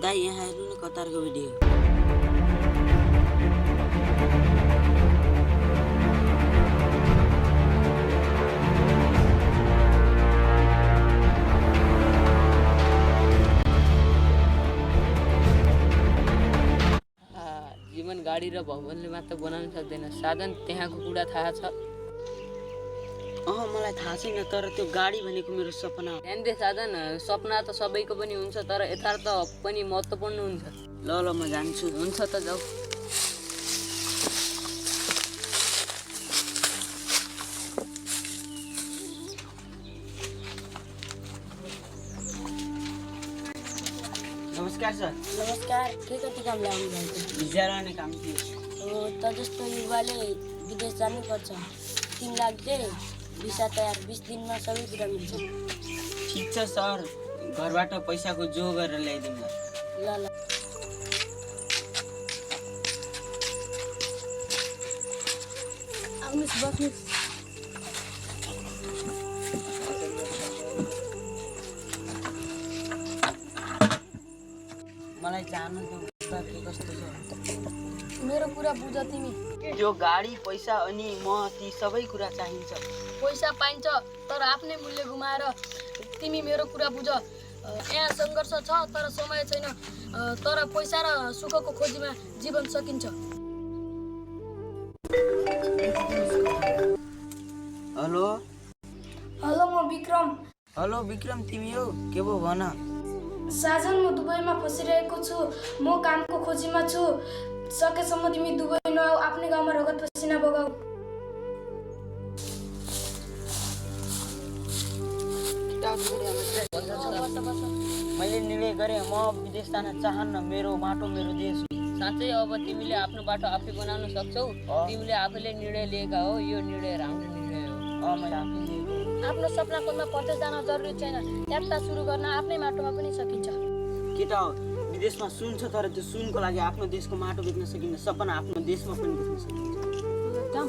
दाइ यहाँ हेर्नु न कतारको भिडियो। जीवन गाडी र भवनले मात्र बनाउन सक्दैन, साधन त्यहाँको कुरा थाहा छ? मलाई थाहा छैन, तर त्यो गाडी भनेको मेरो सपना हो। ध्यान दे साधन, सपना त सबैको पनि हुन्छ, तर यथार्थ पनि महत्त्वपूर्ण हुन्छ। ल म जान्छु। हुन्छ त जाऊ। नमस्कार सर। नमस्कार, के कति काम ल्याउनु भएको? भिजा लाने काम थियो। त जस्तो युवाले विदेश जानुपर्छ, 3 लाख दे, भिसा तयार, 20 दिनमा सबै कुरा मिल्छ। ठिक छ सर, घरबाट पैसाको जो गरेर ल्याइदिउँ न। ल आउनुहोस् बस्नुहोस्। मलाई जान्नु त के कस्तो छ। मेरो कुरा बुझ तिमी। त्यो गाडी, पैसा अनि म ती सबै कुरा चाहिन्छ। पैसा पाइन्छ, तर आफ्नै मूल्य गुमाएर तिमी मेरो कुरा बुझ। यहाँ सङ्घर्ष छ, तर समय छैन। तर पैसा र सुखको खोजीमा जीवन सकिन्छ। हेलो। हेलो, म विक्रम। हेलो विक्रम, तिमी हो? के भो भन। साजन, म दुबईमा फसिरहेको छु। म कामको खोजीमा छु। सकेसम्म तिमी दुबई नआऊ, आफ्नै गाउँमा रगत पसिना बगाऊ। मैले निर्णय गरेँ, म विदेश जान चाहन्न। मेरो माटो मेरो देश हो। साँच्चै अब तिमीले आफ्नो बाटो आफै बनाउन सक्छौ? तिमीले आफैले निर्णय लिएका हो, यो निर्णय राम्रो निर्णय हो। मैले आफै लिएको। आफ्नो सपनाकोमा प्रदेश जान जरुरी छैन। यात्रा सुरु गर्न आफ्नै माटोमा पनि सकिन्छ। केटा हो, विदेशमा सुन छ, तर त्यो सुनको लागि आफ्नो देशको माटो बेच्न सकिन्छ। सपना आफ्नो देशमा पनि बेच्न सकिन्छ। एकदम